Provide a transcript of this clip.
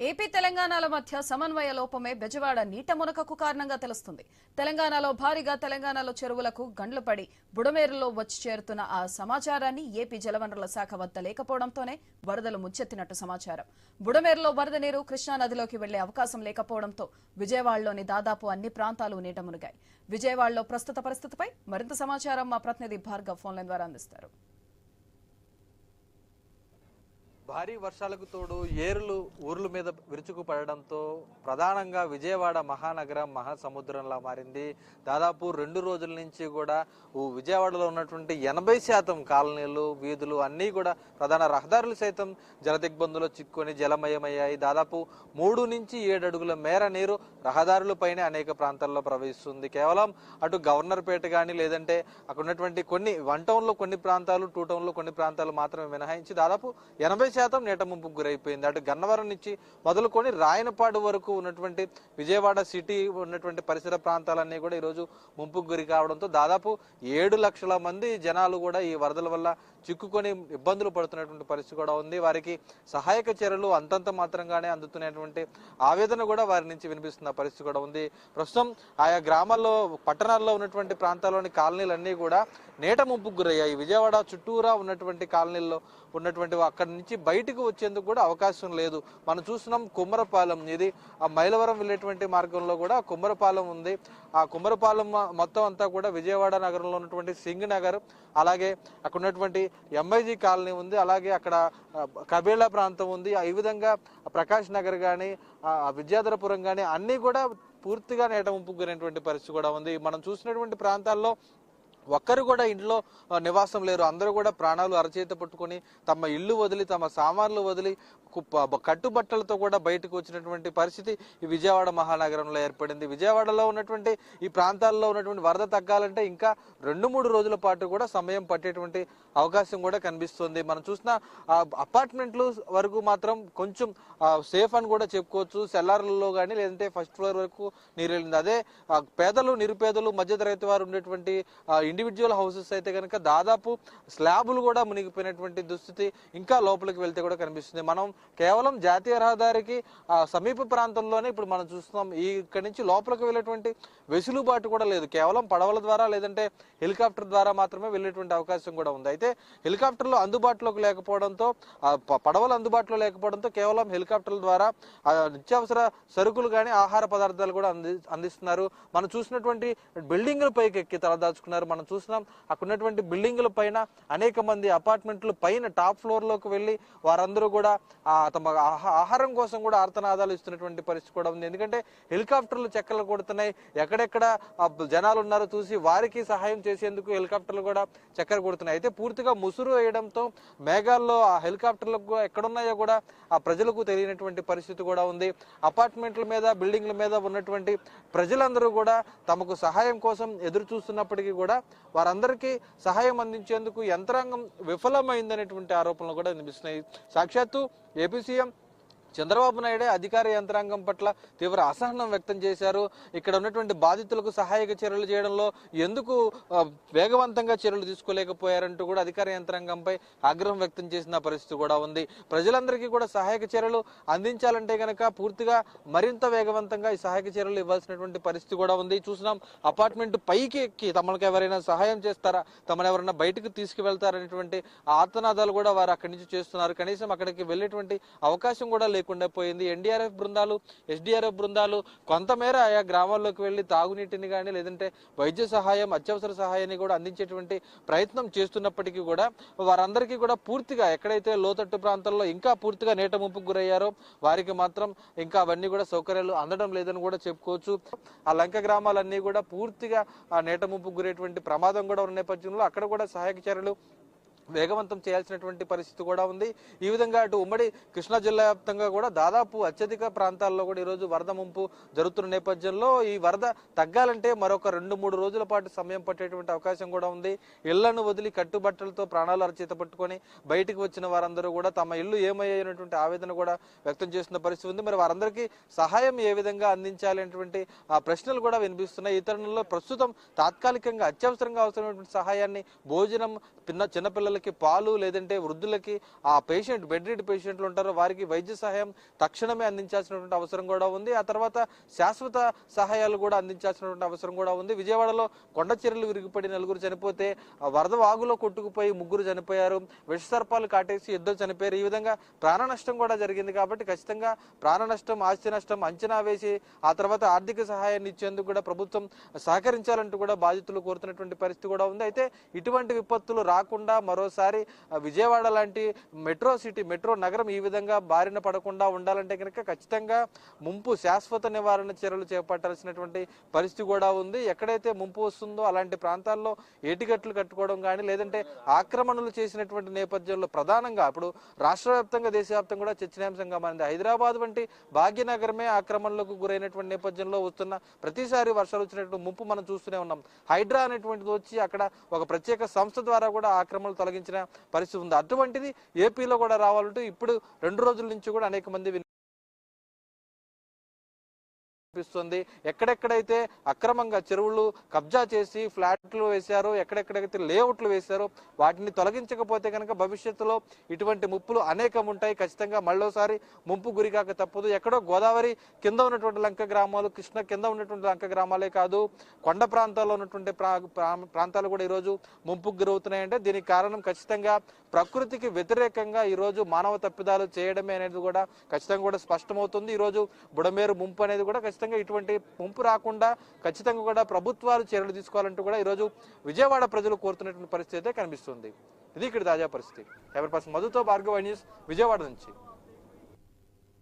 AP తెలంగాణల మధ్య సమన్వయ లోపమే బెజవాడ నీట మునకకు కారణంగా తెలుస్తుంది. తెలంగాణలో భారీగా తెలంగాణలో చెరువులకు గండ్లు పడి బుడమేరులో వచ్చి చేరుతున్న ఆ సమాచారాన్ని ఏపీ జలవనరుల శాఖ వద్ద లేకపోవడంతోనే వరదలు ముచ్చెత్తినట్టు సమాచారం. బుడమేరులో వరద నీరు కృష్ణా నదిలోకి వెళ్లే అవకాశం లేకపోవడంతో విజయవాడలోని దాదాపు అన్ని ప్రాంతాలు నీట మునిగాయి. విజయవాడలో ప్రస్తుత పరిస్థితిపై మరింత సమాచారం మా ప్రతినిధి భార్గవ్ ఫోన్లైన్ ద్వారా అందిస్తారు. భారీ వర్షాలకు తోడు ఏరులు ఊర్ల మీద విరుచుకుపడడంతో ప్రధానంగా విజయవాడ మహానగరం మహాసముద్రంలా మారింది. దాదాపు 2 రోజుల నుంచి కూడా విజయవాడలో ఉన్నటువంటి 80% కాలనీలు వీధులు అన్నీ కూడా ప్రధాన రహదారులు సైతం జలదిగ్బంధంలో చిక్కుకొని జలమయమయ్యాయి. దాదాపు 3 నుంచి 7 అడుగుల మేర నీరు రహదారులపైనే అనేక ప్రాంతాల్లో ప్రవహిస్తుంది. కేవలం అటు గవర్నర్పేట కానీ లేదంటే అక్కడ ఉన్నటువంటి కొన్ని 1 టౌన్లో కొన్ని ప్రాంతాలు 2 టౌన్లో కొన్ని ప్రాంతాలు మాత్రమే మినహాయించి దాదాపు 80% నీట ముంపుకు గురైపోయింది. అటు గన్నవరం నుంచి మొదలుకొని రాయనపాడు వరకు ఉన్నటువంటి విజయవాడ సిటీ ఉన్నటువంటి పరిసర ప్రాంతాలన్నీ కూడా ఈరోజు ముంపుకు గురి కావడంతో దాదాపు 7 లక్షల మంది జనాలు కూడా ఈ వరదల వల్ల చిక్కుకొని ఇబ్బందులు పడుతున్నటువంటి పరిస్థితి కూడా ఉంది. వారికి సహాయక చర్యలు అంతంత మాత్రంగానే అందుతున్నటువంటి ఆవేదన కూడా వారి నుంచి వినిపిస్తున్న పరిస్థితి కూడా ఉంది. ప్రస్తుతం ఆయా గ్రామాల్లో పట్టణాల్లో ఉన్నటువంటి ప్రాంతాల్లోని కాలనీలన్నీ కూడా నీట ముంపుకు గురయ్యాయి. విజయవాడ చుట్టూరా ఉన్నటువంటి కాలనీల్లో ఉన్నటువంటి అక్కడి నుంచి బయటకు వచ్చేందుకు కూడా అవకాశం లేదు. మనం చూస్తున్నాం కుమ్మరపాలెం, ఇది ఆ మైలవరం వెళ్ళేటువంటి మార్గంలో కూడా కుమ్మరపాలెం ఉంది. ఆ కుమ్మరపాలెం మొత్తం అంతా కూడా విజయవాడ నగరంలో ఉన్నటువంటి సింగ్ నగర్, అలాగే అక్కడ ఉన్నటువంటి ఎంఐజీ కాలనీ ఉంది, అలాగే అక్కడ కబేళా ప్రాంతం ఉంది. ఈ విధంగా ప్రకాష్ నగర్ కానీ విద్యాధరపురం కానీ అన్నీ కూడా పూర్తిగా నీట ముంపుకు గురైనటువంటి పరిస్థితి కూడా ఉంది. మనం చూసినటువంటి ప్రాంతాల్లో ఒక్కరు కూడా ఇంట్లో నివాసం లేరు. అందరూ కూడా ప్రాణాలు అరచేత పట్టుకొని తమ ఇల్లు వదిలి తమ సామాన్లు వదిలి కట్టుబట్టలతో కూడా బయటకు వచ్చినటువంటి పరిస్థితి ఈ విజయవాడ మహానగరంలో ఏర్పడింది. విజయవాడలో ఉన్నటువంటి ఈ ప్రాంతాల్లో ఉన్నటువంటి వరద తగ్గాలంటే ఇంకా 2-3 రోజుల పాటు కూడా సమయం పట్టేటువంటి అవకాశం కూడా కనిపిస్తుంది. మనం చూసిన అపార్ట్మెంట్లు వరకు మాత్రం కొంచెం సేఫ్ అని కూడా చెప్పుకోవచ్చు. సెల్లార్లలో కానీ లేదంటే ఫస్ట్ ఫ్లోర్ వరకు నీరు వెళ్ళింది. అదే పేదలు నిరుపేదలు మధ్యతరగతి వారు ఉండేటువంటి ఇండివిజువల్ హౌసెస్ అయితే కనుక దాదాపు స్లాబులు కూడా మునిగిపోయినటువంటి దుస్థితి ఇంకా లోపలికి వెళ్తే కూడా కనిపిస్తుంది. మనం కేవలం జాతీయ రహదారికి సమీప ప్రాంతంలోనే ఇప్పుడు మనం చూస్తున్నాం. ఇక్కడి నుంచి లోపలికి వెళ్ళేటువంటి వెసులుబాటు కూడా లేదు. కేవలం పడవల ద్వారా లేదంటే హెలికాప్టర్ ద్వారా మాత్రమే వెళ్ళేటువంటి అవకాశం కూడా ఉంది. అయితే హెలికాప్టర్లు అందుబాటులోకి లేకపోవడంతో పడవలు అందుబాటులో లేకపోవడంతో కేవలం హెలికాప్టర్ల ద్వారా నిత్యావసర సరుకులు కానీ ఆహార పదార్థాలు కూడా అందిస్తున్నారు. మనం చూసినటువంటి బిల్డింగుల పైకి ఎక్కి తలదాచుకున్నారు. మనం చూసినాం అక్కడ ఉన్నటువంటి బిల్డింగుల పైన అనేక మంది అపార్ట్మెంట్లు పైన టాప్ ఫ్లోర్ లోకి వెళ్ళి వారందరూ కూడా తమ ఆహారం కోసం కూడా ఆర్తనాదాలు ఇస్తున్నటువంటి పరిస్థితి కూడా ఉంది. ఎందుకంటే హెలికాప్టర్లు చెక్కలు కొడుతున్నాయి. ఎక్కడెక్కడ జనాలు ఉన్నారో చూసి వారికి సహాయం చేసేందుకు హెలికాప్టర్లు కూడా చక్కర కొడుతున్నాయి. అయితే పూర్తిగా ముసురు వేయడంతో మేఘాల్లో ఆ హెలికాప్టర్లకు ఎక్కడున్నాయో కూడా ఆ ప్రజలకు తెలియనటువంటి పరిస్థితి కూడా ఉంది. అపార్ట్మెంట్ల మీద బిల్డింగ్ల మీద ఉన్నటువంటి ప్రజలందరూ కూడా తమకు సహాయం కోసం ఎదురు చూస్తున్నప్పటికీ కూడా వారందరికీ సహాయం అందించేందుకు యంత్రాంగం విఫలమైందనేటువంటి ఆరోపణలు కూడా వినిపిస్తున్నాయి. సాక్షాత్తు ఏపీ సీఎం చంద్రబాబు నాయుడే అధికార యంత్రాంగం పట్ల తీవ్ర అసహనం వ్యక్తం చేశారు. ఇక్కడ ఉన్నటువంటి బాధితులకు సహాయక చర్యలు చేయడంలో ఎందుకు వేగవంతంగా చర్యలు తీసుకోలేకపోయారంటూ కూడా అధికార యంత్రాంగంపై ఆగ్రహం వ్యక్తం చేసిన పరిస్థితి కూడా ఉంది. ప్రజలందరికీ కూడా సహాయక చర్యలు అందించాలంటే కనుక పూర్తిగా మరింత వేగవంతంగా ఈ సహాయక చర్యలు ఇవ్వాల్సినటువంటి పరిస్థితి కూడా ఉంది. చూసినాం అపార్ట్మెంట్ పైకి ఎక్కి తమకు ఎవరైనా సహాయం చేస్తారా, తమను ఎవరైనా బయటకు తీసుకువెళ్తారనేటువంటి ఆర్తనాదాలు కూడా వారు అక్కడి నుంచి చేస్తున్నారు. కనీసం అక్కడికి వెళ్ళేటువంటి అవకాశం కూడా లేకుండా పోయింది. ఎన్డీఆర్ఎఫ్ బృందాలు ఎస్డీఆర్ఎఫ్ బృందాలు కొంతమేర ఆయా గ్రామాల్లోకి వెళ్లి తాగునీటిని కానీ లేదంటే వైద్య సహాయం అత్యవసర సహాయాన్ని కూడా అందించేటువంటి ప్రయత్నం చేస్తున్నప్పటికీ కూడా వారందరికీ కూడా పూర్తిగా ఎక్కడైతే లోతట్టు ప్రాంతాల్లో ఇంకా పూర్తిగా నీట ముంపుకు గురయ్యారో వారికి మాత్రం ఇంకా అవన్నీ కూడా సౌకర్యాలు అందడం లేదని కూడా చెప్పుకోవచ్చు. ఆ లంక గ్రామాలన్నీ కూడా పూర్తిగా ఆ నీట ముంపుకు గురేటువంటి ప్రమాదం కూడా ఉన్న నేపథ్యంలో అక్కడ కూడా సహాయక చర్యలు వేగవంతం చేయాల్సినటువంటి పరిస్థితి కూడా ఉంది. ఈ విధంగా అటు ఉమ్మడి కృష్ణా జిల్లా వ్యాప్తంగా కూడా దాదాపు అత్యధిక ప్రాంతాల్లో కూడా ఈరోజు వరద ముంపు జరుగుతున్న నేపథ్యంలో ఈ వరద తగ్గాలంటే మరొక 2-3 రోజుల పాటు సమయం పట్టేటువంటి అవకాశం కూడా ఉంది. ఇళ్లను వదిలి కట్టుబట్టలతో ప్రాణాలు అరచేత పట్టుకొని బయటకు వచ్చిన వారందరూ కూడా తమ ఇల్లు ఏమయ్యేటువంటి ఆవేదన కూడా వ్యక్తం చేస్తున్న పరిస్థితి ఉంది. మరి వారందరికీ సహాయం ఏ విధంగా అందించాలి అనేటువంటి ప్రశ్నలు కూడా వినిపిస్తున్నాయి. ఈ తరుణంలో ప్రస్తుతం తాత్కాలికంగా అత్యవసరంగా అవసరమైనటువంటి సహాయాన్ని భోజనం చిన్నపిల్లల చిన్నపిల్లలకి పాలు లేదంటే వృద్ధులకి ఆ పేషెంట్ బెడ్ రీడ్ పేషెంట్లు ఉంటారో వారికి వైద్య సహాయం తక్షణమే అందించాల్సినటువంటి అవసరం కూడా ఉంది. ఆ తర్వాత శాశ్వత సహాయాలు కూడా అందించాల్సినటువంటి అవసరం కూడా ఉంది. విజయవాడలో కొండ చర్యలు విరిగిపడి 4 చనిపోతే వరద వాగులో కొట్టుకుపోయి 3 చనిపోయారు. విష సర్పాలు కాటేసి 2 చనిపోయారు. ఈ విధంగా ప్రాణ నష్టం కూడా జరిగింది. కాబట్టి ఖచ్చితంగా ప్రాణ నష్టం, ఆస్తి నష్టం అంచనా వేసి ఆ తర్వాత ఆర్థిక సహాయాన్ని ఇచ్చేందుకు కూడా ప్రభుత్వం సహకరించాలంటూ కూడా బాధితులు కోరుతున్నటువంటి పరిస్థితి కూడా ఉంది. అయితే ఇటువంటి విపత్తులు రాకుండా మరోసారి విజయవాడ లాంటి మెట్రో నగరం ఈ విధంగా బారిన పడకుండా ఉండాలంటే కనుక ఖచ్చితంగా ముంపు శాశ్వత నివారణ చర్యలు చేపట్టాల్సినటువంటి పరిస్థితి కూడా ఉంది. ఎక్కడైతే ముంపు వస్తుందో అలాంటి ప్రాంతాల్లో ఏటిగట్లు కట్టుకోవడం కానీ లేదంటే ఆక్రమణలు చేసినటువంటి నేపథ్యంలో ప్రధానంగా ఇప్పుడు రాష్ట్ర వ్యాప్తంగా దేశవ్యాప్తంగా కూడా చర్చనీయాంశంగా మారింది. హైదరాబాద్ వంటి భాగ్యనగరమే ఆక్రమణలకు గురైనటువంటి నేపథ్యంలో వస్తున్న ప్రతిసారి వర్షాలు వచ్చినటువంటి ముంపు మనం చూస్తూనే ఉన్నాం. హైడ్రా అనేటువంటిది వచ్చి అక్కడ ఒక ప్రత్యేక సంస్థ ద్వారా కూడా ఆక్రమణలు తొలగించిన పరిస్థితి ఉంది. అటువంటిది ఏపీలో కూడా రావాలంటూ ఇప్పుడు 2 రోజుల నుంచి కూడా అనేక మంది అనిపిస్తుంది. ఎక్కడెక్కడైతే అక్రమంగా చెరువులు కబ్జా చేసి ఫ్లాట్లు వేశారో, ఎక్కడెక్కడైతే లేఅవుట్లు వేశారో వాటిని తొలగించకపోతే కనుక భవిష్యత్తులో ఇటువంటి ముప్పులు అనేకం ఉంటాయి. ఖచ్చితంగా మళ్ళోసారి ముంపు గురికాక తప్పదు. ఎక్కడో గోదావరి కింద ఉన్నటువంటి లంక గ్రామాలు, కృష్ణ కింద ఉన్నటువంటి లంక గ్రామాలే కాదు, కొండ ప్రాంతాల్లో ఉన్నటువంటి ప్రాంతాలు కూడా ఈరోజు ముంపుకు గురవుతున్నాయంటే దీనికి కారణం ఖచ్చితంగా ప్రకృతికి వ్యతిరేకంగా ఈరోజు మానవ తప్పిదాలు చేయడమే అనేది కూడా ఖచ్చితంగా కూడా స్పష్టమవుతుంది. ఈరోజు బుడమేరు ముంపు అనేది కూడా ఖచ్చితంగా ఇటువంటి ముంపు రాకుండా ఖచ్చితంగా కూడా ప్రభుత్వాలు చర్యలు తీసుకోవాలంటూ కూడా ఈరోజు విజయవాడ ప్రజలు కోరుతున్నటువంటి పరిస్థితి అయితే కనిపిస్తుంది. ఇది ఇక్కడ తాజా పరిస్థితి. ఎవరి పర్సన్ మధుతో భార్గవ న్యూస్ విజయవాడ నుంచి.